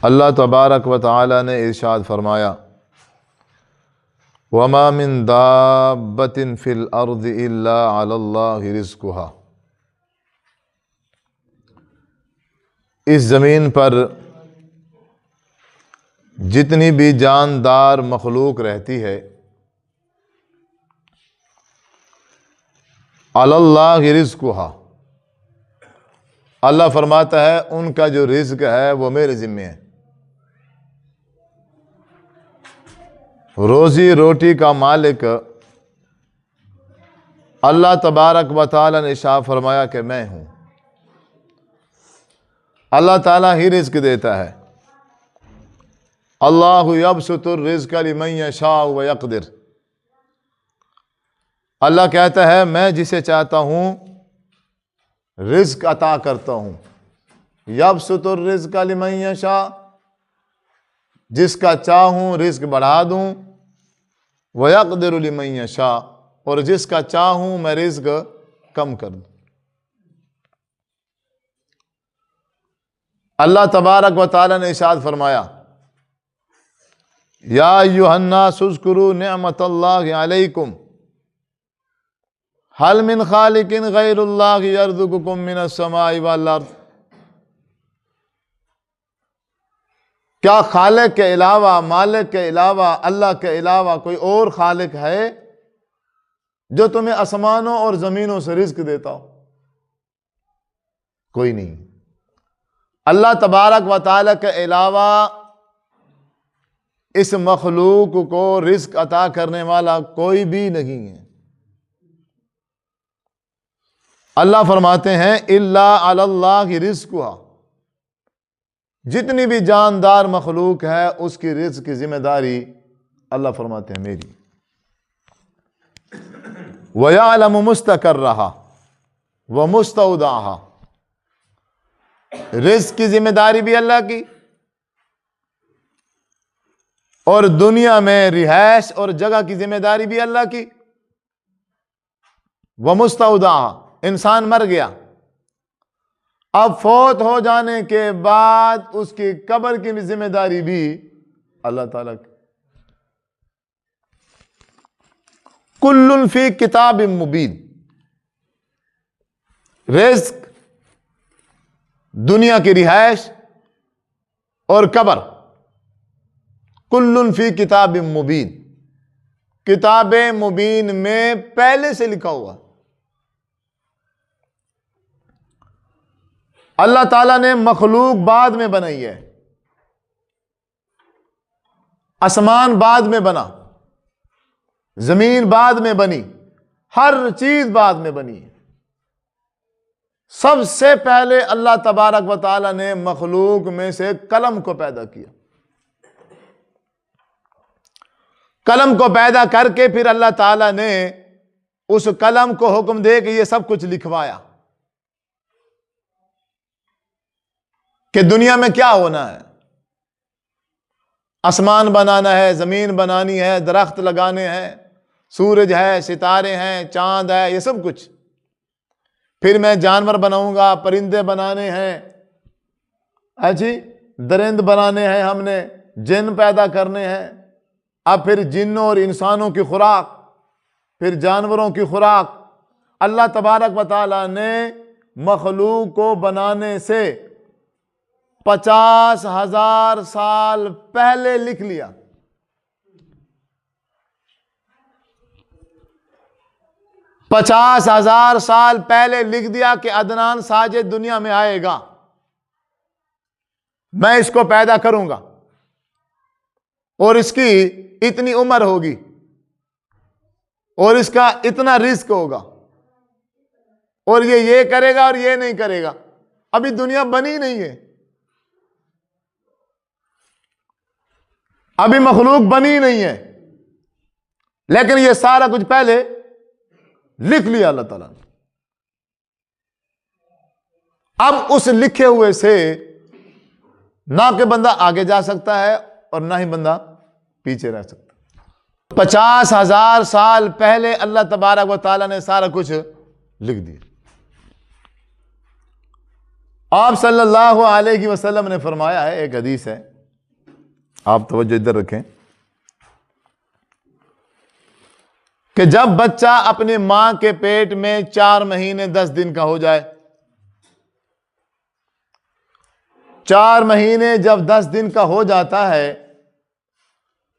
اللہ تبارک و تعالی نے ارشاد فرمایا وَمَا مِن دَابَّةٍ فِي الْأَرْضِ إِلَّا عَلَى اللَّهِ رِزْقُهَا، اس زمین پر جتنی بھی جاندار مخلوق رہتی ہے عَلَى اللَّهِ رِزْقُهَا، اللہ فرماتا ہے ان کا جو رزق ہے وہ میرے ذمے ہے۔ روزی روٹی کا مالک اللہ تبارک و تعالی نے ارشاد فرمایا کہ میں ہوں۔ اللہ تعالیٰ ہی رزق دیتا ہے۔ اللہ یبسط الرزق لمن یشاء ویقدر، اللہ کہتا ہے میں جسے چاہتا ہوں رزق عطا کرتا ہوں۔ یبسط الرزق لمن یشاء، جس کا چاہوں رزق بڑھا دوں، وَيَقْدِرُ لِمَن يَشَاءُ، اور جس کا چاہوں میں رزق کم کر دوں۔ اللہ تبارک و تعالی نے ارشاد فرمایا یا ایھا الناس اذکروا نعمت اللہ علیکم هل من خالق غیر اللہ یرزقکم من السماء والارض، کیا خالق کے علاوہ، مالک کے علاوہ، اللہ کے علاوہ کوئی اور خالق ہے جو تمہیں آسمانوں اور زمینوں سے رزق دیتا ہو؟ کوئی نہیں۔ اللہ تبارک و تعالی کے علاوہ اس مخلوق کو رزق عطا کرنے والا کوئی بھی نہیں ہے۔ اللہ فرماتے ہیں الا علی اللہ رزقها، جتنی بھی جاندار مخلوق ہے اس کی رزق کی ذمہ داری اللہ فرماتے ہیں میری۔ وَيَعْلَمُ مُسْتَقَرَّهَا وَمُسْتَوْدَعَهَا، رزق کی ذمہ داری بھی اللہ کی، اور دنیا میں رہائش اور جگہ کی ذمہ داری بھی اللہ کی۔ وَمُسْتَوْدَعَهَا، انسان مر گیا، اب فوت ہو جانے کے بعد اس کی قبر کی بھی ذمہ داری بھی اللہ تعالیٰ کی۔ کل فی کتاب مبین، رزق، دنیا کی رہائش اور قبر، کل فی کتاب مبین، کتاب مبین میں پہلے سے لکھا ہوا۔ اللہ تعالیٰ نے مخلوق بعد میں بنائی ہے، آسمان بعد میں بنا، زمین بعد میں بنی، ہر چیز بعد میں بنی۔ سب سے پہلے اللہ تبارک و تعالیٰ نے مخلوق میں سے قلم کو پیدا کیا۔ قلم کو پیدا کر کے پھر اللہ تعالیٰ نے اس قلم کو حکم دے کہ یہ سب کچھ لکھوایا کہ دنیا میں کیا ہونا ہے، آسمان بنانا ہے، زمین بنانی ہے، درخت لگانے ہیں، سورج ہے، ستارے ہیں، چاند ہے، یہ سب کچھ۔ پھر میں جانور بناؤں گا، پرندے بنانے ہیں، درند بنانے ہیں، ہم نے جن پیدا کرنے ہیں، اب پھر جنوں اور انسانوں کی خوراک، پھر جانوروں کی خوراک۔ اللہ تبارک و تعالیٰ نے مخلوق کو بنانے سے 50,000 سال پہلے لکھ لیا۔ 50,000 سال پہلے لکھ دیا کہ عدنان ساجد دنیا میں آئے گا، میں اس کو پیدا کروں گا، اور اس کی اتنی عمر ہوگی، اور اس کا اتنا رزق ہوگا، اور یہ کرے گا اور یہ نہیں کرے گا۔ ابھی دنیا بنی نہیں ہے، ابھی مخلوق بنی نہیں ہے، لیکن یہ سارا کچھ پہلے لکھ لیا اللہ تعالیٰ نے۔ اب اس لکھے ہوئے سے نہ کہ بندہ آگے جا سکتا ہے اور نہ ہی بندہ پیچھے رہ سکتا۔ 50,000 سال پہلے اللہ تبارک و تعالیٰ نے سارا کچھ لکھ دیا۔ آپ صلی اللہ علیہ وسلم نے فرمایا ہے، ایک حدیث ہے، آپ توجہ ادھر رکھیں کہ جب بچہ اپنی ماں کے پیٹ میں 4 مہینے 10 دن کا ہو جائے، 4 مہینے جب 10 دن کا ہو جاتا ہے،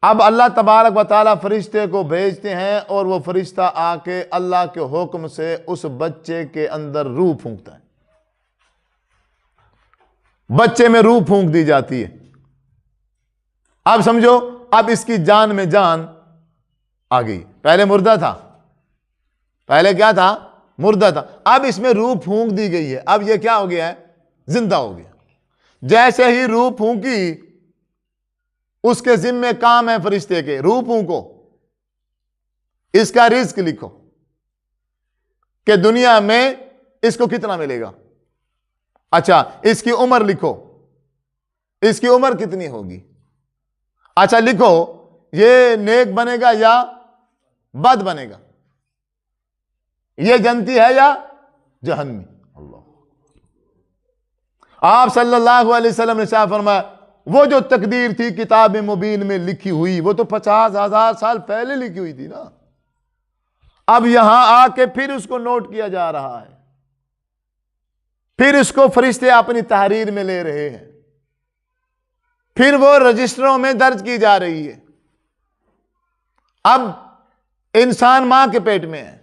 اب اللہ تبارک و تعالیٰ فرشتے کو بھیجتے ہیں اور وہ فرشتہ آ کے اللہ کے حکم سے اس بچے کے اندر روح پھونکتا ہے، بچے میں روح پھونک دی جاتی ہے۔ اب سمجھو، اب اس کی جان میں جان آ گئی، پہلے مردہ تھا، پہلے کیا تھا؟ مردہ تھا، اب اس میں روح پھونک دی گئی ہے، اب یہ کیا ہو گیا ہے؟ زندہ ہو گیا۔ جیسے ہی روح پھونکی، اس کے ذمے کام ہے فرشتے کے، روح پھونکو، اس کا رزق لکھو کہ دنیا میں اس کو کتنا ملے گا، اچھا اس کی عمر لکھو، اس کی عمر کتنی ہوگی، اچھا لکھو یہ نیک بنے گا یا بد بنے گا، یہ جنتی ہے یا جہنمی۔ اللہ، آپ صلی اللہ علیہ وسلم نے شاہ فرمایا وہ جو تقدیر تھی کتاب مبین میں لکھی ہوئی، وہ تو 50,000 سال پہلے لکھی ہوئی تھی نا، اب یہاں آ کے پھر اس کو نوٹ کیا جا رہا ہے، پھر اس کو فرشتے اپنی تحریر میں لے رہے ہیں، پھر وہ رجسٹروں میں درج کی جا رہی ہے۔ اب انسان ماں کے پیٹ میں ہے،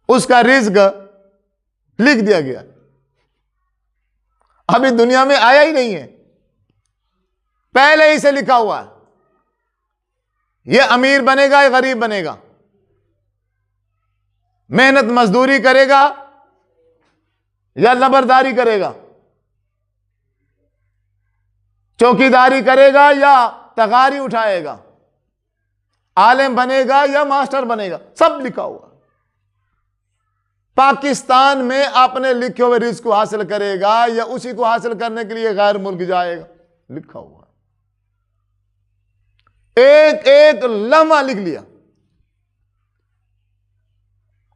اس کا رزق لکھ دیا گیا، ابھی دنیا میں آیا ہی نہیں ہے، پہلے ہی سے لکھا ہوا ہے، یہ امیر بنے گا یا غریب بنے گا، محنت مزدوری کرے گا یا لبرداری کرے گا، چوکیداری کرے گا یا تغاری اٹھائے گا، عالم بنے گا یا ماسٹر بنے گا، سب لکھا ہوا۔ پاکستان میں اپنے لکھے ہوئے رزق کو حاصل کرے گا یا اسی کو حاصل کرنے کے لیے غیر ملک جائے گا، لکھا ہوا، ایک ایک لمحہ لکھ لیا۔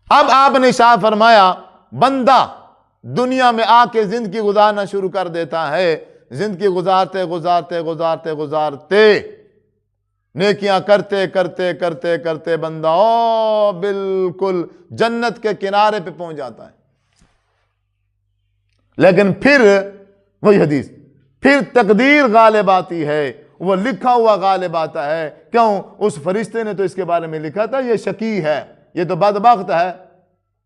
اب آپ نے شاہ فرمایا بندہ دنیا میں آ کے زندگی گزارنا شروع کر دیتا ہے، زندگی گزارتے گزارتے گزارتے گزارتے نیکیاں کرتے کرتے کرتے کرتے بندہ بالکل جنت کے کنارے پہ پہنچ جاتا ہے، لیکن پھر وہی حدیث، پھر تقدیر غالب آتی ہے، وہ لکھا ہوا غالب آتا ہے۔ کیوں؟ اس فرشتے نے تو اس کے بارے میں لکھا تھا یہ شقی ہے، یہ تو بدبخت ہے،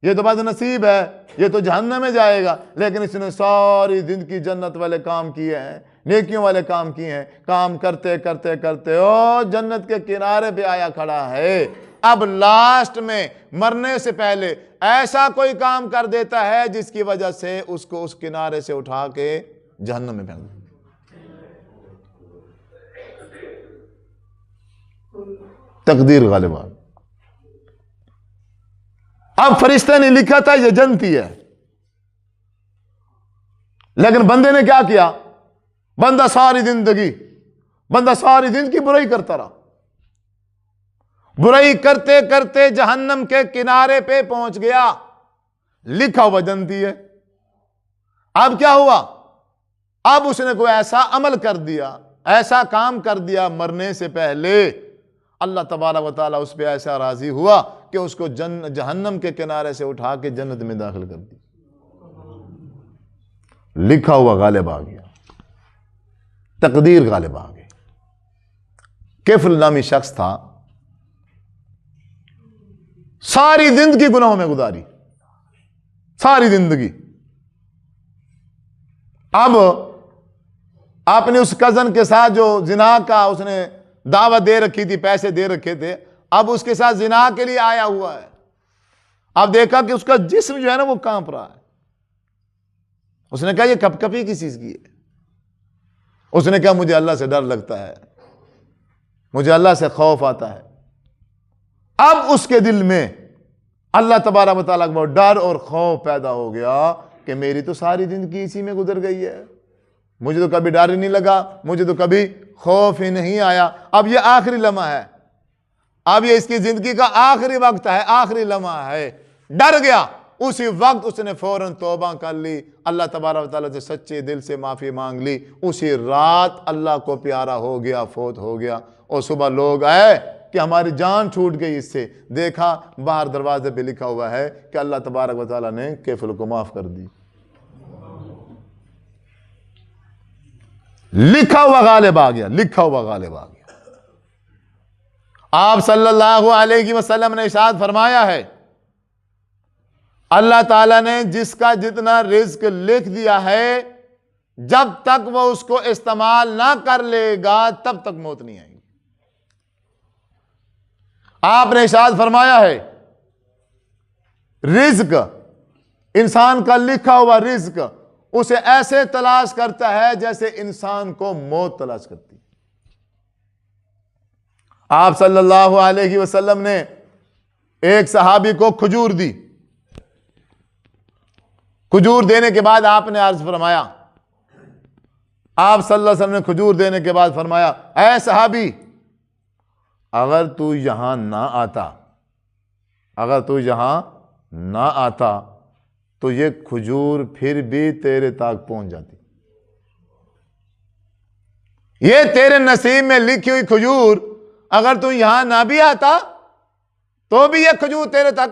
یہ تو بد نصیب ہے، یہ تو جہنم میں جائے گا، لیکن اس نے ساری زندگی جنت والے کام کیے ہیں، نیکیوں والے کام کیے ہیں، کام کرتے کرتے کرتے جنت کے کنارے پہ آیا کھڑا ہے۔ اب لاسٹ میں مرنے سے پہلے ایسا کوئی کام کر دیتا ہے جس کی وجہ سے اس کو اس کنارے سے اٹھا کے جہنم میں پھینک دے۔ تقدیر غالب آ، اب فرشتے نے لکھا تھا یہ جنتی ہے، لیکن بندے نے کیا کیا؟ بندہ ساری زندگی برائی کرتا رہا، برائی کرتے کرتے جہنم کے کنارے پہ پہنچ گیا، لکھا ہوا جنتی ہے۔ اب کیا ہوا؟ اب اس نے کوئی ایسا عمل کر دیا، ایسا کام کر دیا مرنے سے پہلے، اللہ تبارک و تعالیٰ اس پہ ایسا راضی ہوا کہ اس کو جہنم کے کنارے سے اٹھا کے جنت میں داخل کر دی۔ لکھا ہوا غالب آ گیا، تقدیر غالب آ گئی۔ کفل نامی شخص تھا، ساری زندگی گناہوں میں گزاری، ساری زندگی۔ اب آپ نے اس کزن کے ساتھ جو زنا کا اس نے دعوت دے رکھی تھی، پیسے دے رکھے تھے، اب اس کے ساتھ زنا کے لیے آیا ہوا ہے۔ اب دیکھا کہ اس کا جسم جو ہے نا وہ کانپ رہا ہے۔ اس نے کہا یہ کپ کپی کس چیز کی ہے؟ اس نے کہا مجھے اللہ سے ڈر لگتا ہے، مجھے اللہ سے خوف آتا ہے۔ اب اس کے دل میں اللہ تبارک و تعالیٰ کا ڈر اور خوف پیدا ہو گیا کہ میری تو ساری زندگی اسی میں گزر گئی ہے، مجھے تو کبھی ڈر ہی نہیں لگا، مجھے تو کبھی خوف ہی نہیں آیا۔ اب یہ آخری لمحہ ہے، اب یہ اس کی زندگی کا آخری وقت ہے، آخری لمحہ ہے۔ ڈر گیا، اسی وقت اس نے فوراً توبہ کر لی، اللہ تبارک و تعالیٰ سے سچے دل سے معافی مانگ لی، اسی رات اللہ کو پیارا ہو گیا، فوت ہو گیا۔ اور صبح لوگ آئے کہ ہماری جان چھوٹ گئی اس سے، دیکھا باہر دروازے پہ لکھا ہوا ہے کہ اللہ تبارک و تعالیٰ نے کیفل کو معاف کر دی۔ لکھا ہوا غالب آ گیا، لکھا ہوا غالب آ گیا۔ آپ صلی اللہ علیہ وسلم نے ارشاد فرمایا ہے، اللہ تعالیٰ نے جس کا جتنا رزق لکھ دیا ہے، جب تک وہ اس کو استعمال نہ کر لے گا تب تک موت نہیں آئے گی۔ آپ نے ارشاد فرمایا ہے، رزق، انسان کا لکھا ہوا رزق اسے ایسے تلاش کرتا ہے جیسے انسان کو موت تلاش کرتی ہے۔ آپ صلی اللہ علیہ وسلم نے ایک صحابی کو کھجور دی، کھجور دینے کے بعد آپ نے عرض فرمایا، آپ صلی اللہ علیہ وسلم نے کھجور دینے کے بعد فرمایا، اے صحابی، اگر تو یہاں نہ آتا، اگر تو یہاں نہ آتا تو یہ کھجور پھر بھی تیرے تک پہنچ جاتی، یہ تیرے نصیب میں لکھی ہوئی کھجور اگر تو یہاں نہ بھی آتا تو بھی یہ کھجور تیرے تک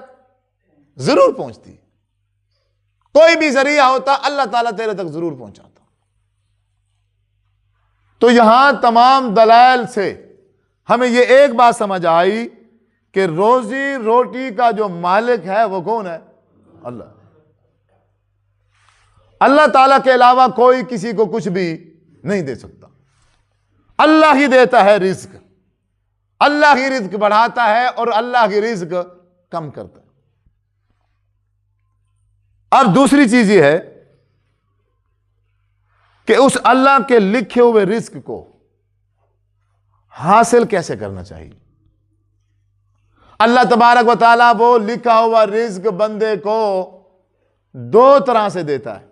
ضرور پہنچتی، کوئی بھی ذریعہ ہوتا اللہ تعالیٰ تیرے تک ضرور پہنچاتا۔ تو یہاں تمام دلائل سے ہمیں یہ ایک بات سمجھ آئی کہ روزی روٹی کا جو مالک ہے وہ کون ہے؟ اللہ۔ اللہ تعالیٰ کے علاوہ کوئی کسی کو کچھ بھی نہیں دے سکتا، اللہ ہی دیتا ہے رزق، اللہ ہی رزق بڑھاتا ہے اور اللہ ہی رزق کم کرتا ہے۔ اب دوسری چیز یہ ہے کہ اس اللہ کے لکھے ہوئے رزق کو حاصل کیسے کرنا چاہیے۔ اللہ تبارک و تعالیٰ وہ لکھا ہوا رزق بندے کو دو طرح سے دیتا ہے۔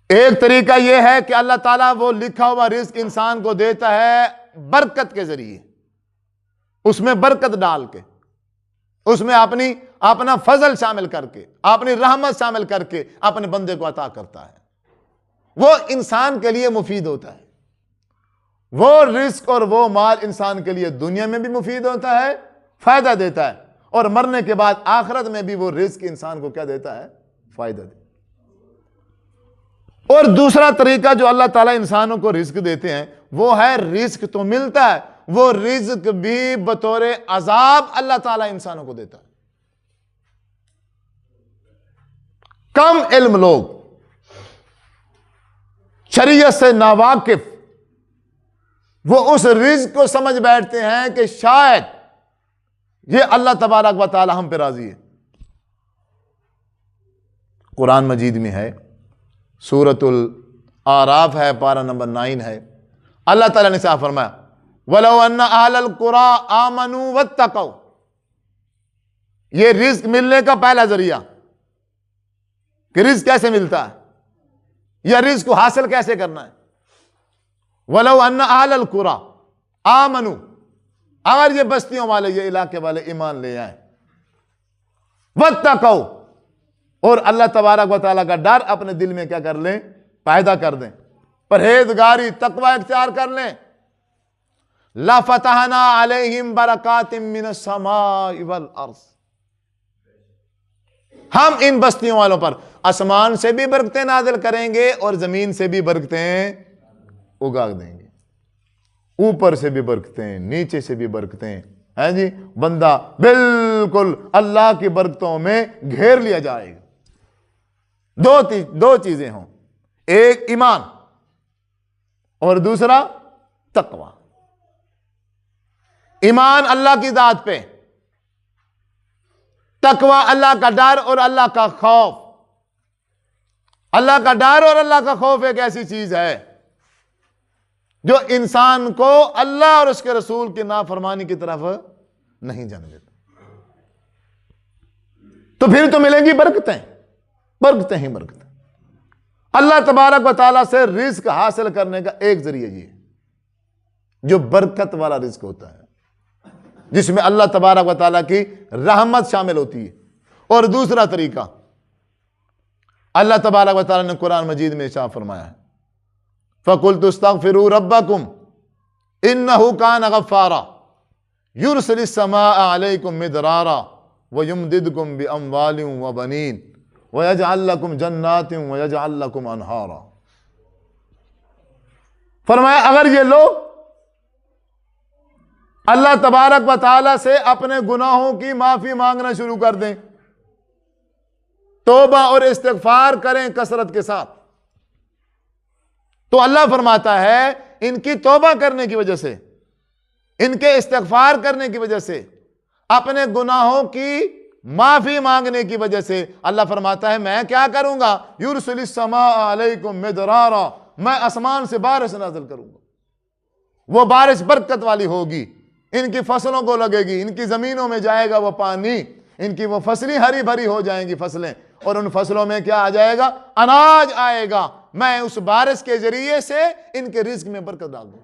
ایک طریقہ یہ ہے کہ اللہ تعالیٰ وہ لکھا ہوا رزق انسان کو دیتا ہے برکت کے ذریعے، اس میں برکت ڈال کے، اس میں اپنا فضل شامل کر کے، اپنی رحمت شامل کر کے اپنے بندے کو عطا کرتا ہے، وہ انسان کے لیے مفید ہوتا ہے۔ وہ رزق اور وہ مال انسان کے لیے دنیا میں بھی مفید ہوتا ہے، فائدہ دیتا ہے، اور مرنے کے بعد آخرت میں بھی وہ رزق انسان کو کیا دیتا ہے؟ فائدہ دیتا ہے۔ اور دوسرا طریقہ جو اللہ تعالیٰ انسانوں کو رزق دیتے ہیں وہ ہے، رزق تو ملتا ہے، وہ رزق بھی بطور عذاب اللہ تعالیٰ انسانوں کو دیتا ہے۔ کم علم لوگ، شریعت سے ناواقف، وہ اس رزق کو سمجھ بیٹھتے ہیں کہ شاید یہ اللہ تبارک و تعالیٰ ہم پہ راضی ہے۔ قرآن مجید میں ہے، سورۃ الاعراف ہے، پارہ نمبر 9 ہے، اللہ تعالیٰ نے صاف فرمایا، وَلَوْ أَنَّ أَهْلَ الْقُرَىٰ آمَنُوا وَاتَّقَوْا۔ یہ رزق ملنے کا پہلا ذریعہ کہ رزق کیسے ملتا ہے یا رزق کو حاصل کیسے کرنا ہے۔ وَلَوْ أَنَّ أَهْلَ الْقُرَىٰ آمَنُوا، اگر یہ بستیوں والے، یہ علاقے والے ایمان لے آئیں، وَاتَّقَوْا، اور اللہ تبارک و تعالیٰ کا ڈر اپنے دل میں کیا کر لیں؟ پیدا کر دیں، پرہیزگاری، تقوی اختیار کر لیں، لَفَتَحْنَا عَلَيْهِمْ بَرَكَاتٍ مِّنَ السَّمَاءِ وَالْأَرْضِ، ہم ان بستیوں والوں پر آسمان سے بھی برکتیں نازل کریں گے اور زمین سے بھی برکتیں اگا دیں گے، اوپر سے بھی برکتیں، نیچے سے بھی برکتیں، ہیں جی، بندہ بالکل اللہ کی برکتوں میں گھیر لیا جائے گا۔ دو چیزیں ہوں، ایک ایمان اور دوسرا تقوی۔ ایمان اللہ کی ذات پہ، تقوی اللہ کا ڈر اور اللہ کا خوف۔ اللہ کا ڈر اور اللہ کا خوف ایک ایسی چیز ہے جو انسان کو اللہ اور اس کے رسول کی نافرمانی کی طرف نہیں جانے دیتا، تو پھر تو ملیں گی برکتیں، برکتیں ہی برکتیں۔ اللہ تبارک و تعالیٰ سے رزق حاصل کرنے کا ایک ذریعہ یہ ہے جو برکت والا رزق ہوتا ہے، جس میں اللہ تبارک و تعالیٰ کی رحمت شامل ہوتی ہے، اور دوسرا طریقہ اللہ تبارک و تعالیٰ نے قرآن مجید میں ارشاد فرمایا ہے فَقُلْتُ اسْتَغْفِرُوا رَبَّكُمْ إِنَّهُ كَانَ غَفَّارًا يُرْسِلِ السَّمَاءَ عَلَيْكُمْ مِدْرَارًا وَيُمْدِدْكُمْ بِأَمْوَالٍ وَبَنِينَ وَيَجْعَلْ لَكُمْ جَنَّاتٍ وَيَجْعَلْ لَكُمْ أَنْهَارًا۔ فرمایا اگر یہ لوگ اللہ تبارک و تعالیٰ سے اپنے گناہوں کی معافی مانگنا شروع کر دیں، توبہ اور استغفار کریں کثرت کے ساتھ، تو اللہ فرماتا ہے ان کی توبہ کرنے کی وجہ سے، ان کے استغفار کرنے کی وجہ سے، اپنے گناہوں کی معافی مانگنے کی وجہ سے اللہ فرماتا ہے میں کیا کروں گا، یرسل السماء علیکم مدرارا، میں آسمان سے بارش نازل کروں گا، وہ بارش برکت والی ہوگی، ان کی فصلوں کو لگے گی، ان کی زمینوں میں جائے گا وہ پانی، ان کی وہ فصلیں ہری بھری ہو جائیں گی فصلیں، اور ان فصلوں میں کیا آ جائے گا، اناج آئے گا، میں اس بارش کے ذریعے سے ان کے رزق میں برکت ڈال دوں۔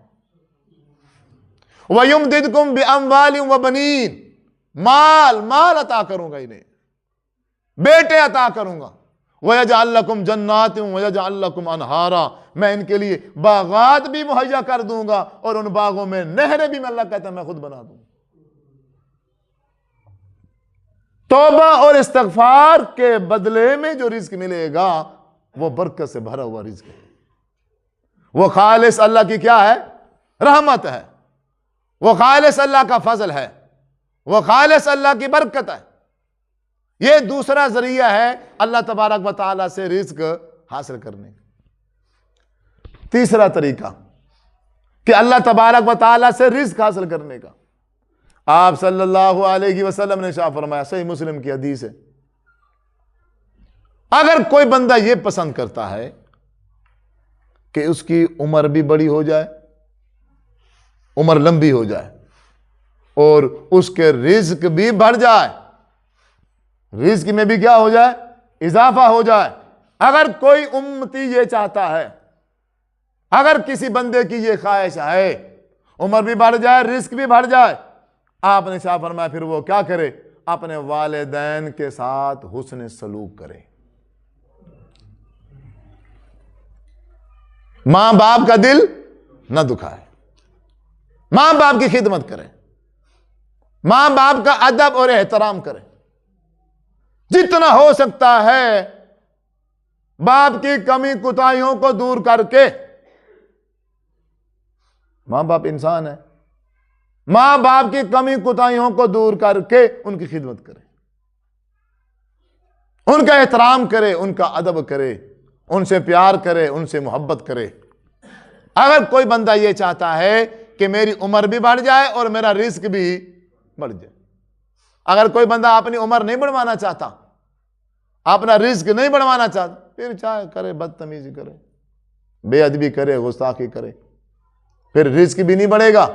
وَيُمْدِدْكُمْ بِأَمْوَالٍ وَبَنِينَ، مال عطا کروں گا انہیں، بیٹے عطا کروں گا۔ وَيَجْعَلْ لَكُمْ جَنَّاتٍ وَيَجْعَلْ لَكُمْ أَنْهَارًا، میں ان کے لیے باغات بھی مہیا کر دوں گا اور ان باغوں میں نہریں بھی میں اللہ کہتا ہے میں خود بنا دوں۔ توبہ اور استغفار کے بدلے میں جو رزق ملے گا وہ برکت سے بھرا ہوا رزق ہے، وہ خالص اللہ کی کیا ہے، رحمت ہے، وہ خالص اللہ کا فضل ہے، وہ خالص اللہ کی برکت ہے۔ یہ دوسرا ذریعہ ہے اللہ تبارک و تعالیٰ سے رزق حاصل کرنے کا۔ تیسرا طریقہ کہ اللہ تبارک و تعالیٰ سے رزق حاصل کرنے کا، آپ صلی اللہ علیہ وسلم نے ارشاد فرمایا، صحیح مسلم کی حدیث ہے، اگر کوئی بندہ یہ پسند کرتا ہے کہ اس کی عمر بھی بڑی ہو جائے، عمر لمبی ہو جائے اور اس کے رزق بھی بڑھ جائے، رزق میں بھی کیا ہو جائے، اضافہ ہو جائے، اگر کوئی امتی یہ چاہتا ہے، اگر کسی بندے کی یہ خواہش ہے عمر بھی بڑھ جائے رزق بھی بڑھ جائے، آپ نے ارشاد فرمایا پھر وہ کیا کرے، اپنے والدین کے ساتھ حسن سلوک کرے، ماں باپ کا دل نہ دکھائے، ماں باپ کی خدمت کرے، ماں باپ کا ادب اور احترام کرے، جتنا ہو سکتا ہے باپ کی کمی کوتاہیوں کو دور کر کے، ماں باپ انسان ہے، ماں باپ کی کمی کوتاہیوں کو دور کر کے ان کی خدمت کرے، ان کا احترام کرے، ان کا ادب کرے، ان سے پیار کرے، ان سے محبت کرے۔ اگر کوئی بندہ یہ چاہتا ہے کہ میری عمر بھی بڑھ جائے اور میرا رزق بھی بڑھ جائے، اگر کوئی بندہ اپنی عمر نہیں بڑھوانا چاہتا، اپنا رزق نہیں بڑھوانا چاہتا، پھر چاہے کرے، بدتمیزی کرے، بے ادبی کرے، گستاخی کرے، پھر رزق بھی نہیں بڑھے گا،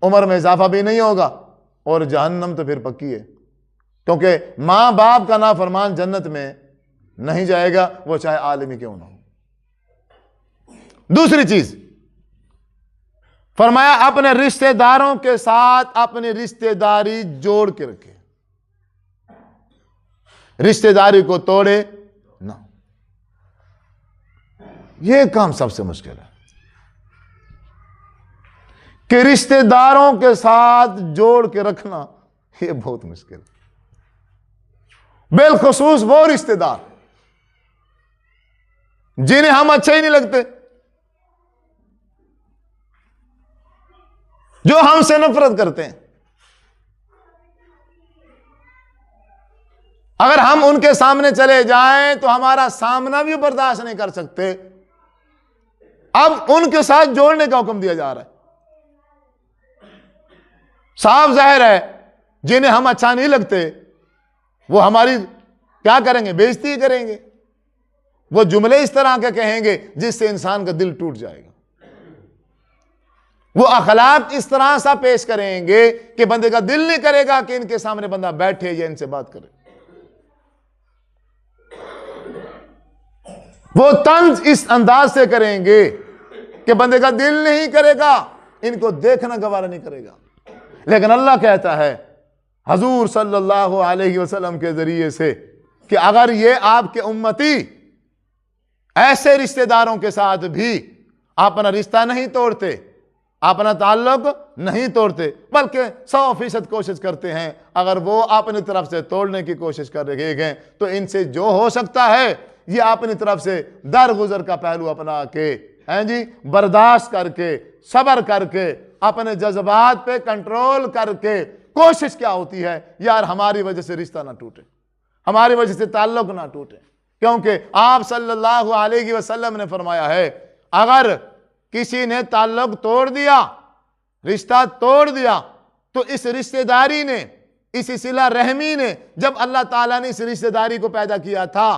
عمر میں اضافہ بھی نہیں ہوگا، اور جہنم تو پھر پکی ہے، کیونکہ ماں باپ کا نافرمان جنت میں نہیں جائے گا، وہ چاہے عالم ہی کیوں نہ ہو۔ دوسری چیز فرمایا اپنے رشتہ داروں کے ساتھ اپنی رشتہ داری جوڑ کے رکھے، رشتہ داری کو توڑے نہ، یہ کام سب سے مشکل ہے کہ رشتہ داروں کے ساتھ جوڑ کے رکھنا، یہ بہت مشکل ہے، بالخصوص وہ رشتہ دار جنہیں ہم اچھے ہی نہیں لگتے، جو ہم سے نفرت کرتے ہیں، اگر ہم ان کے سامنے چلے جائیں تو ہمارا سامنا بھی برداشت نہیں کر سکتے، اب ان کے ساتھ جوڑنے کا حکم دیا جا رہا ہے۔ صاف ظاہر ہے جنہیں ہم اچھا نہیں لگتے وہ ہماری کیا کریں گے، بے عزتی کریں گے، وہ جملے اس طرح کے کہیں گے جس سے انسان کا دل ٹوٹ جائے گا، وہ اخلاق اس طرح سا پیش کریں گے کہ بندے کا دل نہیں کرے گا کہ ان کے سامنے بندہ بیٹھے یا ان سے بات کرے، وہ طنز اس انداز سے کریں گے کہ بندے کا دل نہیں کرے گا، ان کو دیکھنا گوارا نہیں کرے گا۔ لیکن اللہ کہتا ہے حضور صلی اللہ علیہ وسلم کے ذریعے سے کہ اگر یہ آپ کے امتی ایسے رشتہ داروں کے ساتھ بھی اپنا رشتہ نہیں توڑتے، اپنا تعلق نہیں توڑتے، بلکہ 100% کوشش کرتے ہیں، اگر وہ اپنی طرف سے توڑنے کی کوشش کر رہے ہیں تو ان سے جو ہو سکتا ہے یہ اپنی طرف سے درگزر کا پہلو اپنا کے جی برداشت کر کے، صبر کر کے، اپنے جذبات پہ کنٹرول کر کے کوشش کیا ہوتی ہے، یار ہماری وجہ سے رشتہ نہ ٹوٹے، ہماری وجہ سے تعلق نہ ٹوٹے، کیونکہ آپ صلی اللہ علیہ وسلم نے فرمایا ہے اگر کسی نے تعلق توڑ دیا، رشتہ توڑ دیا، تو اس رشتہ داری نے، اس صلہ رحمی نے، جب اللہ تعالیٰ نے اس رشتہ داری کو پیدا کیا تھا،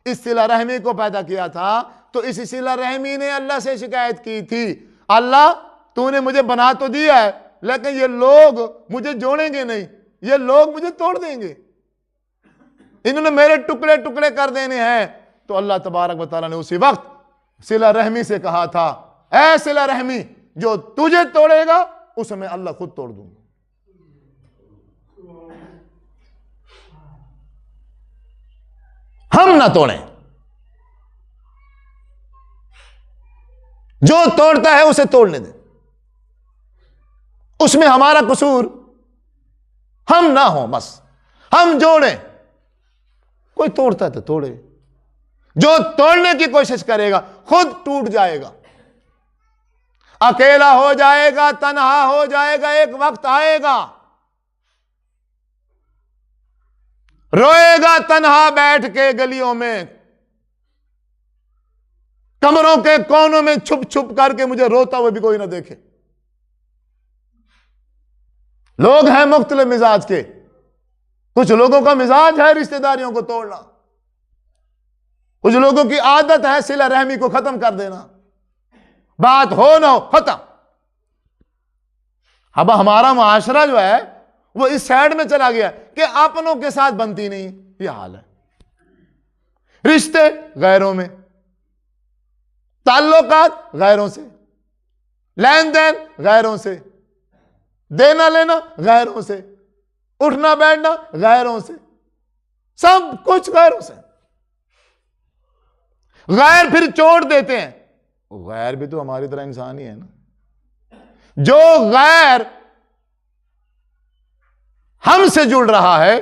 اس صلہ رحمی کو پیدا کیا تھا، تو اس صلہ رحمی نے اللہ سے شکایت کی تھی، اللہ تو نے مجھے بنا تو دیا ہے لیکن یہ لوگ مجھے جوڑیں گے نہیں، یہ لوگ مجھے توڑ دیں گے، انہوں نے میرے ٹکڑے ٹکڑے کر دینے ہیں۔ تو اللہ تبارک و تعالیٰ نے اسی وقت صلہ رحمی سے کہا تھا اے صلہ رحمی جو تجھے توڑے گا اسے میں اللہ خود توڑ دوں گا۔ ہم نہ توڑیں، جو توڑتا ہے اسے توڑنے دیں، اس میں ہمارا قصور ہم نہ ہوں، بس ہم جوڑیں، کوئی توڑتا ہے تو توڑے، جو توڑنے کی کوشش کرے گا خود ٹوٹ جائے گا، اکیلا ہو جائے گا، تنہا ہو جائے گا، ایک وقت آئے گا روئے گا تنہا بیٹھ کے گلیوں میں، کمروں کے کونوں میں چھپ چھپ کر کے مجھے روتا ہوا بھی کوئی نہ دیکھے۔ لوگ ہیں مختلف مزاج کے، کچھ لوگوں کا مزاج ہے رشتہ داریوں کو توڑنا، کچھ لوگوں کی عادت ہے صلہ رحمی کو ختم کر دینا، بات ہو نہ ہو ختم۔ اب ہمارا معاشرہ جو ہے وہ اس سائڈ میں چلا گیا کہ اپنوں کے ساتھ بنتی نہیں، یہ حال ہے، رشتے غیروں میں، تعلقات غیروں سے، لین دین غیروں سے، دینا لینا غیروں سے، اٹھنا بیٹھنا غیروں سے، سب کچھ غیروں سے۔ غیر پھر چھوڑ دیتے ہیں، غیر بھی تو ہماری طرح انسان ہی ہے نا، جو غیر ہم سے جڑ رہا ہے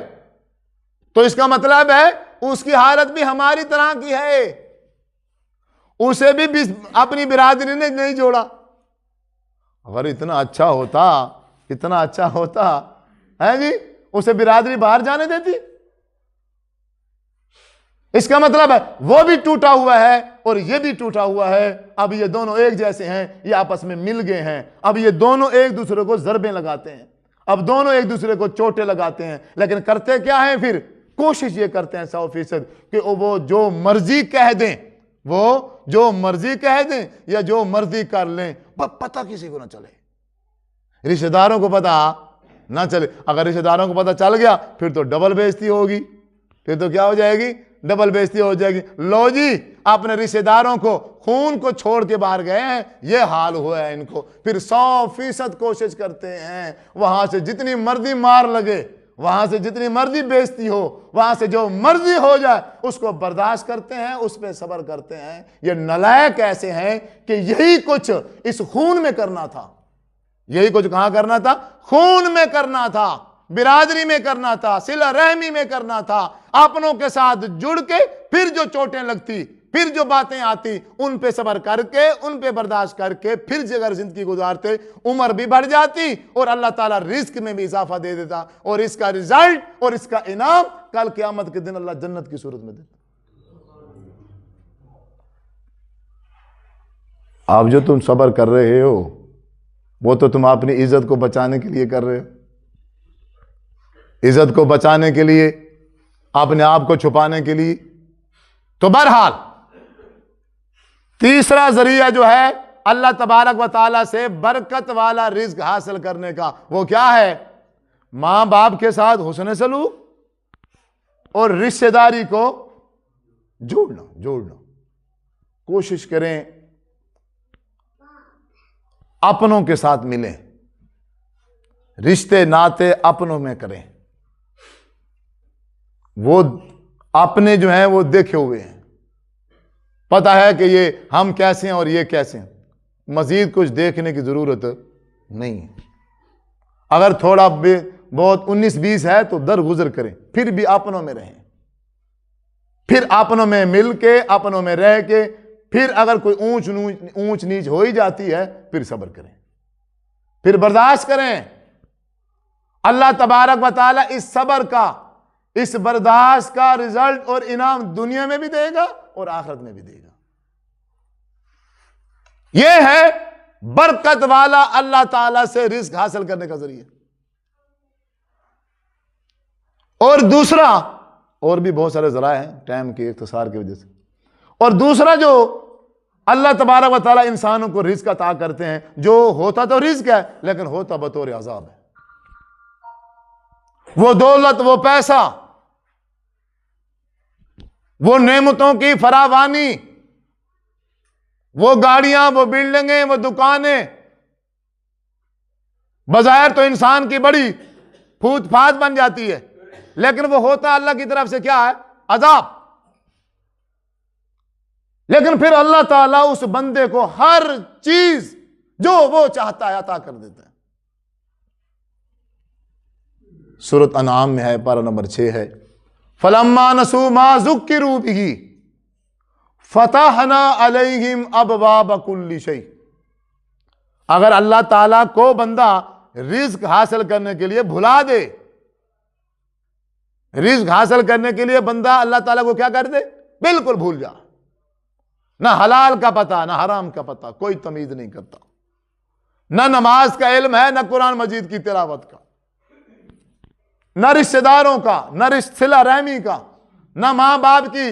تو اس کا مطلب ہے اس کی حالت بھی ہماری طرح کی ہے، اسے بھی اپنی برادری نے نہیں جوڑا۔ اگر اتنا اچھا ہوتا ہے جی اسے برادری باہر جانے دیتی؟ اس کا مطلب ہے وہ بھی ٹوٹا ہوا ہے اور یہ بھی ٹوٹا ہوا ہے، اب یہ دونوں ایک جیسے ہیں، یہ آپس میں مل گئے ہیں، اب یہ دونوں ایک دوسرے کو ضربیں لگاتے ہیں، اب دونوں ایک دوسرے کو چوٹیں لگاتے ہیں، لیکن کرتے کیا ہیں پھر؟ کوشش یہ کرتے ہیں 100% کہ وہ جو مرضی کہہ دیں، وہ جو مرضی کہہ دیں یا جو مرضی کر لیں، پتہ کسی کو نہ چلے، رشتہ داروں کو پتہ نہ چلے۔ اگر رشتہ داروں کو پتہ چل گیا پھر تو ڈبل بےعزتی ہوگی، پھر تو کیا ہو جائے گی؟ ڈبل بےعزتی ہو جائے گی۔ لو جی اپنے رشتہ داروں کو خون کو چھوڑ کے باہر گئے ہیں، یہ حال ہوا ہے ان کو، پھر 100% کوشش کرتے ہیں وہاں سے جتنی مرضی مار لگے، وہاں سے جتنی مرضی بےعزتی ہو، وہاں سے جو مرضی ہو جائے اس کو برداشت کرتے ہیں، اس پہ صبر کرتے ہیں۔ یہ نالائق ایسے ہیں کہ یہی کچھ اس خون میں کرنا تھا، یہی کچھ کہاں کرنا تھا؟ خون میں کرنا تھا، برادری میں کرنا تھا، صلہ رحمی میں کرنا تھا، اپنوں کے ساتھ جڑ کے پھر جو چوٹیں لگتی، پھر جو باتیں آتی ان پہ صبر کر کے، ان پہ برداشت کر کے پھر اگر زندگی گزارتے، عمر بھی بڑھ جاتی اور اللہ تعالیٰ رزق میں بھی اضافہ دے دیتا، اور اس کا رزلٹ اور اس کا انعام کل قیامت کے دن اللہ جنت کی صورت میں دیتا۔ آپ جو تم صبر کر رہے ہو وہ تو تم اپنی عزت کو بچانے کے لیے کر رہے ہو، عزت کو بچانے کے لیے، اپنے آپ کو چھپانے کے لیے۔ تو بہرحال تیسرا ذریعہ جو ہے اللہ تبارک و تعالیٰ سے برکت والا رزق حاصل کرنے کا، وہ کیا ہے؟ ماں باپ کے ساتھ حسن سلوک اور رشتہ داری کو جوڑنا۔ کوشش کریں اپنوں کے ساتھ ملیں، رشتے ناتے اپنوں میں کریں، وہ اپنے جو ہیں وہ دیکھے ہوئے ہیں، پتہ ہے کہ یہ ہم کیسے ہیں اور یہ کیسے ہیں، مزید کچھ دیکھنے کی ضرورت نہیں ہے۔ اگر تھوڑا بہت 19-20 ہے تو درگزر کریں، پھر بھی اپنوں میں رہیں، پھر اپنوں میں مل کے، اپنوں میں رہ کے، پھر اگر کوئی اونچ نیچ ہو ہی جاتی ہے پھر صبر کریں، پھر برداشت کریں۔ اللہ تبارک و تعالیٰ اس صبر کا، اس برداشت کا رزلٹ اور انعام دنیا میں بھی دے گا اور آخرت میں بھی دے گا۔ یہ ہے برکت والا اللہ تعالیٰ سے رزق حاصل کرنے کا ذریعہ۔ اور دوسرا، اور بھی بہت سارے ذرائع ہیں ٹائم کے اختصار کی وجہ سے، اور دوسرا جو اللہ تبارک و تعالیٰ انسانوں کو رزق عطا کرتے ہیں، جو ہوتا تو رزق ہے لیکن ہوتا بطور عذاب ہے۔ وہ دولت، وہ پیسہ، وہ نعمتوں کی فراوانی، وہ گاڑیاں، وہ بلڈنگیں، وہ دکانیں، بظاہر تو انسان کی بڑی پھوت پھات بن جاتی ہے، لیکن وہ ہوتا اللہ کی طرف سے کیا ہے؟ عذاب۔ لیکن پھر اللہ تعالیٰ اس بندے کو ہر چیز جو وہ چاہتا ہے عطا کر دیتا ہے۔ سورۃ انعام میں ہے، پارہ نمبر 6 ہے، فَلَمَّا نَسُوا مَا ذُكِّرُوا بِهِ فَتَحْنَا عَلَيْهِمْ أَبْوَابَ كُلِّ شَيْءٍ۔ اگر اللہ تعالیٰ کو بندہ رزق حاصل کرنے کے لیے بھلا دے، رزق حاصل کرنے کے لیے بندہ اللہ تعالیٰ کو کیا کر دے؟ بالکل بھول جا، نہ حلال کا پتہ نہ حرام کا پتہ، کوئی تمیز نہیں کرتا، نہ نماز کا علم ہے، نہ قرآن مجید کی تلاوت کا، نہ رشتہ داروں کا، نہ صلہ رحمی کا، نہ ماں باپ کی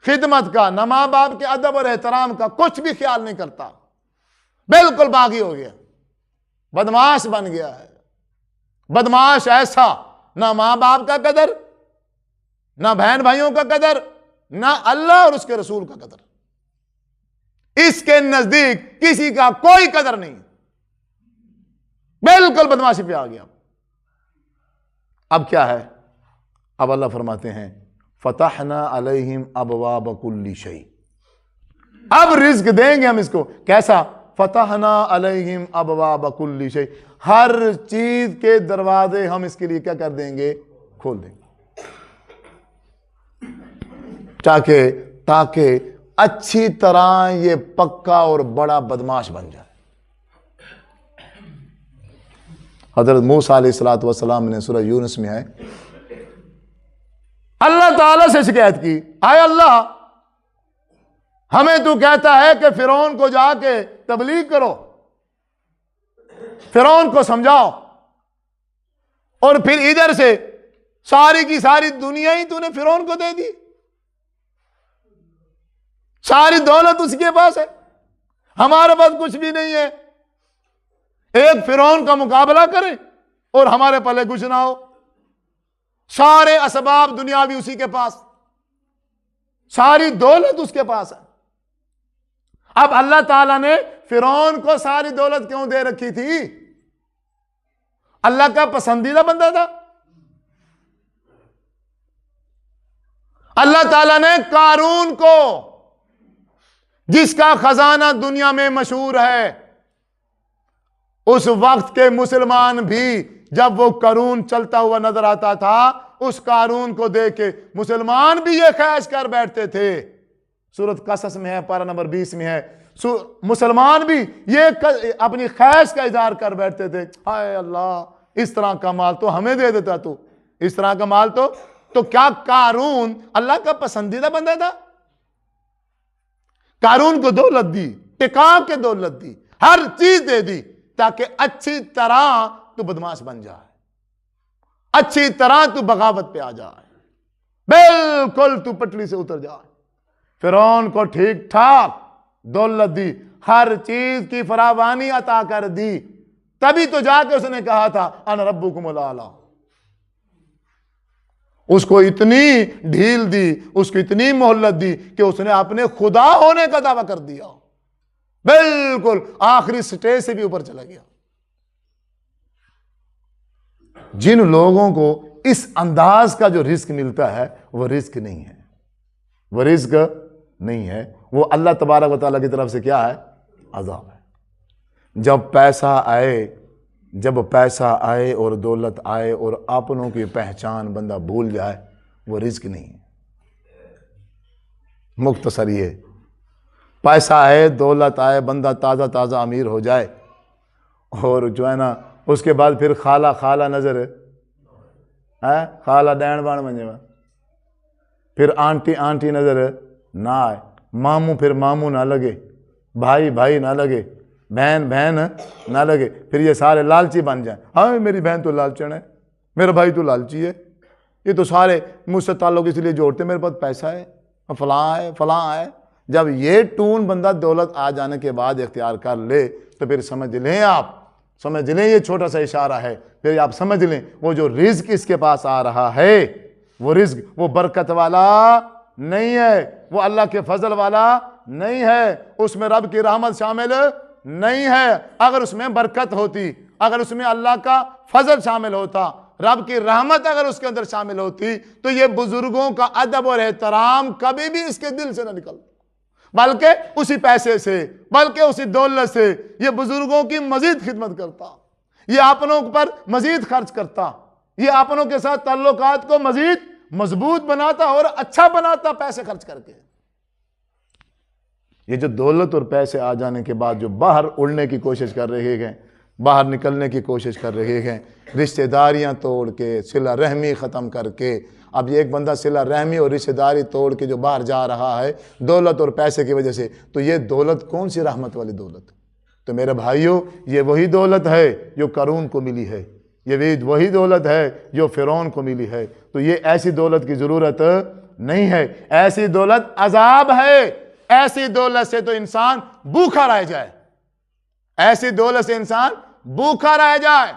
خدمت کا، نہ ماں باپ کے ادب اور احترام کا، کچھ بھی خیال نہیں کرتا، بالکل باغی ہو گیا، بدماش بن گیا ہے۔ بدماش ایسا، نہ ماں باپ کا قدر، نہ بہن بھائیوں کا قدر، نہ اللہ اور اس کے رسول کا قدر، اس کے نزدیک کسی کا کوئی قدر نہیں، بالکل بدماشی پہ آ گیا۔ اب کیا ہے؟ اب اللہ فرماتے ہیں فتحنا علیہم ابواب کل شیء، اب رزق دیں گے ہم اس کو، کیسا؟ فتحنا علیہم ابواب کل شیء، ہر چیز کے دروازے ہم اس کے لیے کیا کر دیں گے؟ کھول دیں گے، تاکہ اچھی طرح یہ پکا اور بڑا بدماش بن جائے۔ حضرت موسیٰ علیہ السلام نے سورہ یونس میں ہے، اللہ تعالیٰ سے شکایت کی، آئے اللہ، ہمیں تو کہتا ہے کہ فرعون کو جا کے تبلیغ کرو، فرعون کو سمجھاؤ، اور پھر ادھر سے ساری کی ساری دنیا ہی تو نے فرعون کو دے دی، ساری دولت اس کے پاس ہے، ہمارے پاس کچھ بھی نہیں ہے، ایک فرعون کا مقابلہ کریں اور ہمارے پلے کچھ نہ ہو، سارے اسباب دنیاوی اسی کے پاس، ساری دولت اس کے پاس ہے۔ اب اللہ تعالیٰ نے فرعون کو ساری دولت کیوں دے رکھی تھی؟ اللہ کا پسندیدہ بندہ تھا۔ اللہ تعالیٰ نے قارون کو، جس کا خزانہ دنیا میں مشہور ہے، اس وقت کے مسلمان بھی جب وہ قارون چلتا ہوا نظر آتا تھا، اس قارون کو دیکھ کے مسلمان بھی یہ خواہش کر بیٹھتے تھے، سورۃ قصص میں ہے، پارہ نمبر 20 میں ہے، مسلمان بھی یہ اپنی خواہش کا اظہار کر بیٹھتے تھے، ہائے اللہ، اس طرح کا مال تو ہمیں دے دیتا، تو اس طرح کا مال تو کیا قارون اللہ کا پسندیدہ بندہ تھا؟ قارون کو دولت دی، ٹکا کے دولت دی، ہر چیز دے دی، تاکہ اچھی طرح تو بدماش بن جائے، اچھی طرح تو بغاوت پہ آ جائے، بالکل تو پٹڑی سے اتر جائے۔ فرعون کو ٹھیک ٹھاک دولت دی، ہر چیز کی فراوانی عطا کر دی، تبھی تو جا کے اس نے کہا تھا انا ربکم الاعلی۔ اس کو اتنی ڈھیل دی، اس کو اتنی مہلت دی کہ اس نے اپنے خدا ہونے کا دعویٰ کر دیا، بالکل آخری سٹیج سے بھی اوپر چلا گیا۔ جن لوگوں کو اس انداز کا جو رزق ملتا ہے وہ رزق نہیں ہے، وہ رزق نہیں ہے، وہ اللہ تبارک و تعالیٰ کی طرف سے کیا ہے؟ عذاب ہے۔ جب پیسہ آئے اور دولت آئے اور اپنوں کی پہچان بندہ بھول جائے، وہ رزق نہیں ہے۔ مختصر یہ، پیسہ آئے، دولت آئے، بندہ تازہ تازہ امیر ہو جائے، اور جو ہے نا اس کے بعد پھر خالہ نظر ہے، خالہ ڈین بان بنے گا، پھر آنٹی نظر نہ آئے، ماموں پھر ماموں نہ لگے، بھائی نہ لگے، بہن نہ لگے، پھر یہ سارے لالچی بن جائیں۔ ہاں میری بہن تو لالچن ہے، میرا بھائی تو لالچی ہے، یہ تو سارے مجھ سے تعلق اس لیے جوڑتے میرے پاس پیسہ ہے، فلاں ہے۔ جب یہ ٹون بندہ دولت آ جانے کے بعد اختیار کر لے تو پھر سمجھ لیں یہ چھوٹا سا اشارہ ہے، پھر آپ سمجھ لیں وہ جو رزق اس کے پاس آ رہا ہے، وہ رزق وہ برکت والا نہیں ہے، وہ اللہ کے فضل والا نہیں ہے، اس میں رب کی رحمت شامل نہیں ہے۔ اگر اس میں برکت ہوتی، اگر اس میں اللہ کا فضل شامل ہوتا، رب کی رحمت اگر اس کے اندر شامل ہوتی، تو یہ بزرگوں کا ادب اور احترام کبھی بھی اس کے دل سے نہ نکلتا، بلکہ اسی پیسے سے، بلکہ اسی دولت سے یہ بزرگوں کی مزید خدمت کرتا، یہ اپنوں پر مزید خرچ کرتا، یہ اپنوں کے ساتھ تعلقات کو مزید مضبوط بناتا اور اچھا بناتا پیسے خرچ کر کے۔ یہ جو دولت اور پیسے آ جانے کے بعد جو باہر اڑنے کی کوشش کر رہے ہیں، باہر نکلنے کی کوشش کر رہے ہیں، رشتہ داریاں توڑ کے، صلہ رحمی ختم کر کے، اب یہ ایک بندہ صلہ رحمی اور رشتہ داری توڑ کے جو باہر جا رہا ہے دولت اور پیسے کی وجہ سے، تو یہ دولت کون سی رحمت والی دولت؟ تو میرے بھائیوں، یہ وہی دولت ہے جو قارون کو ملی ہے، یہ وہی دولت ہے جو فرعون کو ملی ہے۔ تو یہ ایسی دولت کی ضرورت نہیں ہے، ایسی دولت عذاب ہے، ایسی دولت سے تو انسان بھوکا رہ جائے، ایسی دولت سے انسان بھوکا رہ جائے۔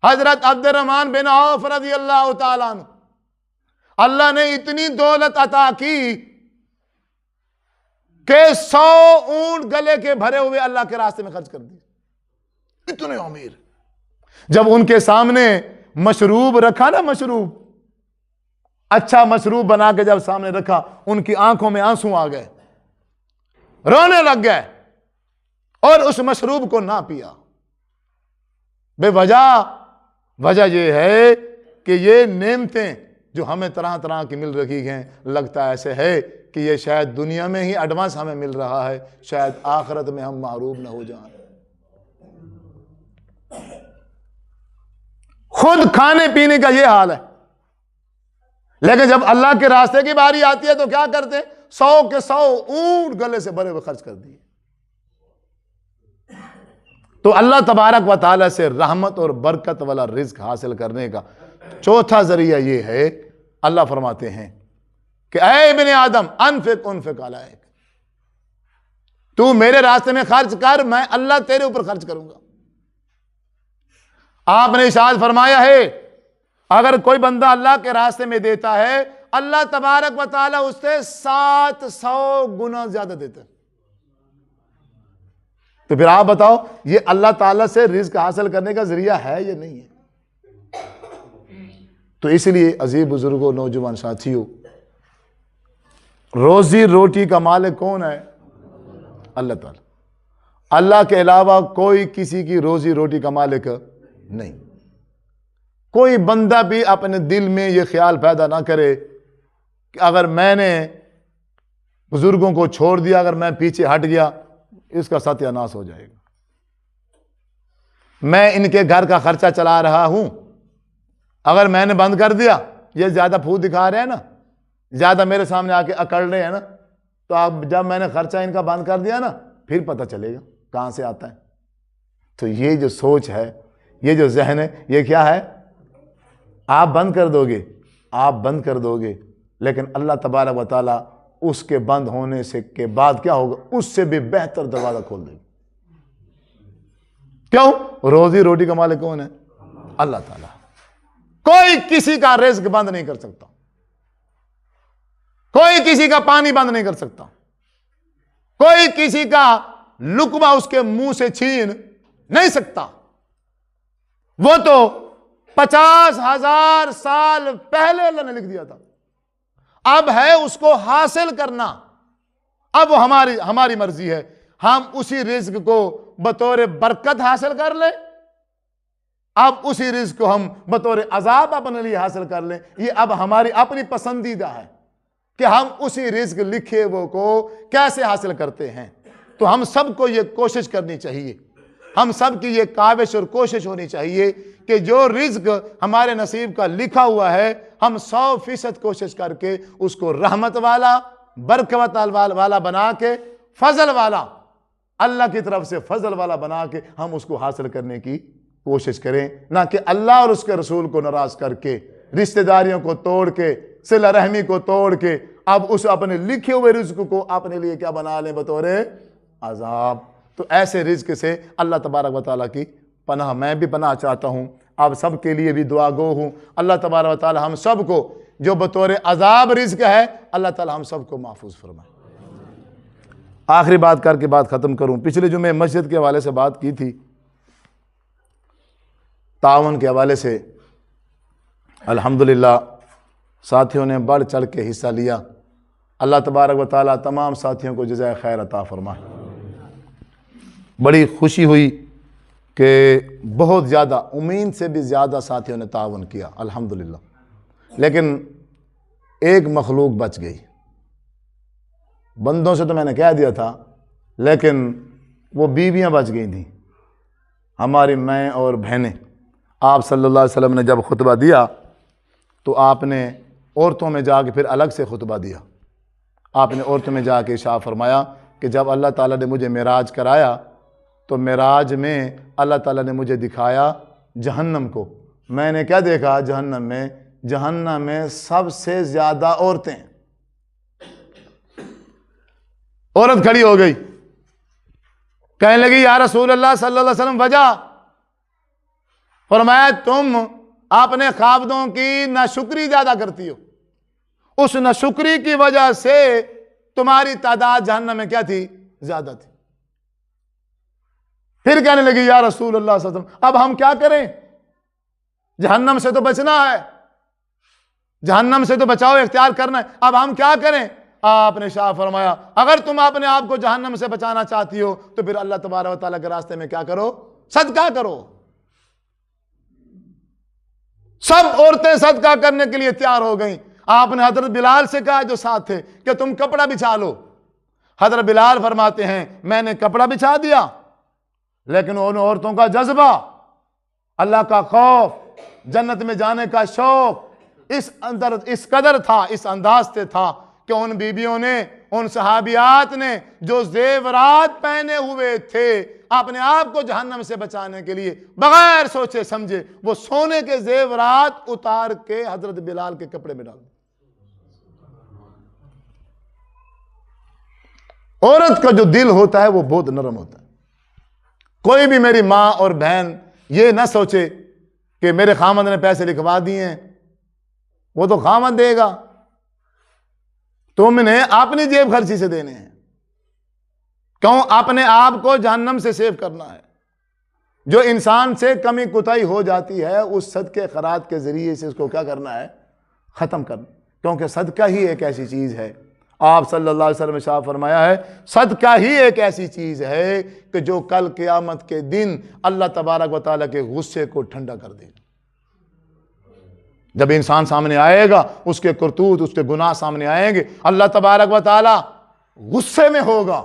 حضرت عبد الرحمن بن عوف رضی اللہ تعالیٰ عنہ، اللہ نے اتنی دولت عطا کی کہ 100 اونٹ گلے کے بھرے ہوئے اللہ کے راستے میں خرچ کر دی، اتنے امیر۔ جب ان کے سامنے مشروب رکھا نا، مشروب اچھا مشروب بنا کے جب سامنے رکھا، ان کی آنکھوں میں آنسو آ گئے، رونے لگ گئے، اور اس مشروب کو نہ پیا۔ بے وجہ یہ ہے کہ یہ نعمتیں جو ہمیں طرح طرح کی مل رہی ہیں، لگتا ایسے ہے کہ یہ شاید دنیا میں ہی ایڈوانس ہمیں مل رہا ہے، شاید آخرت میں ہم محروم نہ ہو جائیں۔ خود کھانے پینے کا یہ حال ہے، لیکن جب اللہ کے راستے کی باری آتی ہے تو کیا کرتے؟ 100 کے 100 اونٹ گلے سے بھرے ہوئے خرچ کر دیے۔ تو اللہ تبارک و تعالیٰ سے رحمت اور برکت والا رزق حاصل کرنے کا چوتھا ذریعہ یہ ہے، اللہ فرماتے ہیں کہ اے ابن آدم انفق علیک، تو میرے راستے میں خرچ کر، میں اللہ تیرے اوپر خرچ کروں گا۔ آپ نے ارشاد فرمایا ہے اگر کوئی بندہ اللہ کے راستے میں دیتا ہے، اللہ تبارک و تعالیٰ اس سے 700 گنا زیادہ دیتا ہے۔ تو پھر آپ بتاؤ یہ اللہ تعالیٰ سے رزق حاصل کرنے کا ذریعہ ہے یا نہیں ہے؟ تو اس لیے عزیز بزرگوں، نوجوان ساتھیوں، روزی روٹی کا مالک کون ہے؟ اللہ تعالیٰ۔ اللہ کے علاوہ کوئی کسی کی روزی روٹی کا مالک نہیں۔ کوئی بندہ بھی اپنے دل میں یہ خیال پیدا نہ کرے کہ اگر میں نے بزرگوں کو چھوڑ دیا، اگر میں پیچھے ہٹ گیا، اس کا ستیہ ناش ہو جائے گا۔ میں ان کے گھر کا خرچہ چلا رہا ہوں، اگر میں نے بند کر دیا، یہ زیادہ پھو دکھا رہے ہیں نا، زیادہ میرے سامنے آ کے اکڑ رہے ہیں نا، تو اب جب میں نے خرچہ ان کا بند کر دیا نا، پھر پتہ چلے گا کہاں سے آتا ہے۔ تو یہ جو سوچ ہے، یہ جو ذہن ہے، یہ کیا ہے؟ آپ بند کر دو گے، لیکن اللہ تبارک و تعالیٰ اس کے بند ہونے سے کے بعد کیا ہوگا؟ اس سے بھی بہتر دروازہ کھول دے گا۔ کیوں؟ روزی روٹی کا مالک کون ہے؟ اللہ تعالیٰ۔ کوئی کسی کا رزق بند نہیں کر سکتا، کوئی کسی کا پانی بند نہیں کر سکتا، کوئی کسی کا لقمہ اس کے منہ سے چھین نہیں سکتا۔ وہ تو 50,000 سال پہلے اللہ نے لکھ دیا تھا۔ اب ہے اس کو حاصل کرنا، اب وہ ہماری مرضی ہے، ہم اسی رزق کو بطور برکت حاصل کر لیں، اب اسی رزق کو ہم بطور عذاب اپنے لیے حاصل کر لیں، یہ اب ہماری اپنی پسندیدہ ہے کہ ہم اسی رزق لکھے وہ کو کیسے حاصل کرتے ہیں۔ تو ہم سب کو یہ کوشش کرنی چاہیے، ہم سب کی یہ کاوش اور کوشش ہونی چاہیے کہ جو رزق ہمارے نصیب کا لکھا ہوا ہے، ہم 100% کوشش کر کے اس کو رحمت والا، برکت والا بنا کے، فضل والا، اللہ کی طرف سے فضل والا بنا کے ہم اس کو حاصل کرنے کی کوشش کریں، نہ کہ اللہ اور اس کے رسول کو ناراض کر کے، رشتہ داریوں کو توڑ کے، صلہ رحمی کو توڑ کے اب اس اپنے لکھے ہوئے رزق کو اپنے لیے کیا بنا لیں؟ بطور عذاب۔ تو ایسے رزق سے اللہ تبارک و تعالیٰ کی پناہ، میں بھی پناہ چاہتا ہوں، آپ سب کے لیے بھی دعا گو ہوں، اللہ تبارک و تعالیٰ ہم سب کو جو بطور عذاب رزق ہے، اللہ تعالیٰ ہم سب کو محفوظ فرمائے۔ آخری بات کر کے بات ختم کروں، پچھلے جمعے مسجد کے حوالے سے بات کی تھی، تعاون کے حوالے سے الحمدللہ ساتھیوں نے بڑھ چڑھ کے حصہ لیا، اللہ تبارک و تعالیٰ تمام ساتھیوں کو جزائے خیر عطا فرمائے۔ بڑی خوشی ہوئی کہ بہت زیادہ، امید سے بھی زیادہ ساتھیوں نے تعاون کیا الحمدللہ، لیکن ایک مخلوق بچ گئی۔ بندوں سے تو میں نے کہہ دیا تھا، لیکن وہ بیویاں بچ گئی تھیں، ہماری مائیں اور بہنیں۔ آپ صلی اللہ علیہ وسلم نے جب خطبہ دیا تو آپ نے عورتوں میں جا کے پھر الگ سے خطبہ دیا، آپ نے عورتوں میں جا کے ارشاد فرمایا کہ جب اللہ تعالیٰ نے مجھے معراج کرایا تو معراج میں اللہ تعالیٰ نے مجھے دکھایا جہنم کو، میں نے کیا دیکھا؟ جہنم میں سب سے زیادہ عورتیں۔ عورت کھڑی ہو گئی، کہنے لگی یا رسول اللہ صلی اللہ علیہ وسلم وجہ؟ فرمایا تم اپنے خاوندوں کی ناشکری زیادہ کرتی ہو، اس ناشکری کی وجہ سے تمہاری تعداد جہنم میں کیا تھی؟ زیادہ تھی۔ پھر کہنے لگی یا رسول اللہ صلی اللہ علیہ وسلم اب ہم کیا کریں؟ جہنم سے تو بچنا ہے، جہنم سے تو بچاؤ اختیار کرنا ہے، اب ہم کیا کریں؟ آپ نے شاہ فرمایا اگر تم اپنے آپ کو جہنم سے بچانا چاہتی ہو تو پھر اللہ تبارک و تعالیٰ کے راستے میں کیا کرو؟ صدقہ کرو۔ سب عورتیں صدقہ کرنے کے لیے تیار ہو گئیں۔ آپ نے حضرت بلال سے کہا جو ساتھ تھے کہ تم کپڑا بچھا لو۔ حضرت بلال فرماتے ہیں میں نے کپڑا بچھا دیا، لیکن ان عورتوں کا جذبہ، اللہ کا خوف، جنت میں جانے کا شوق اس قدر تھا، اس انداز سے تھا کہ ان بیبیوں نے، ان صحابیات نے جو زیورات پہنے ہوئے تھے اپنے آپ کو جہنم سے بچانے کے لیے، بغیر سوچے سمجھے وہ سونے کے زیورات اتار کے حضرت بلال کے کپڑے میں ڈال دیں۔ عورت کا جو دل ہوتا ہے وہ بہت نرم ہوتا ہے۔ کوئی بھی میری ماں اور بہن یہ نہ سوچے کہ میرے خامد نے پیسے لکھوا دیے ہیں، وہ تو خامد دے گا، تم نے اپنی جیب خرچی سے دینے ہیں۔ کیوں؟ اپنے آپ کو جہنم سے سیو کرنا ہے۔ جو انسان سے کمی کوتاہی ہو جاتی ہے اس صدقے خیرات کے ذریعے سے اس کو کیا کرنا ہے؟ ختم کرنا، کیونکہ صدقہ ہی ایک ایسی چیز ہے، آپ صلی اللہ علیہ وسلم نے شاہ فرمایا ہے صدقہ ہی ایک ایسی چیز ہے کہ جو کل قیامت کے دن اللہ تبارک و تعالیٰ کے غصے کو ٹھنڈا کر دے گا۔ جب انسان سامنے آئے گا، اس کے کرتوت، اس کے گناہ سامنے آئیں گے، اللہ تبارک و تعالیٰ غصے میں ہوگا،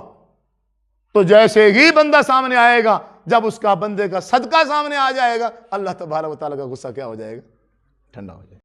تو جیسے ہی بندہ سامنے آئے گا، جب اس کا بندے کا صدقہ سامنے آ جائے گا، اللہ تبارک و تعالیٰ کا غصہ کیا ہو جائے گا؟ ٹھنڈا ہو جائے گا۔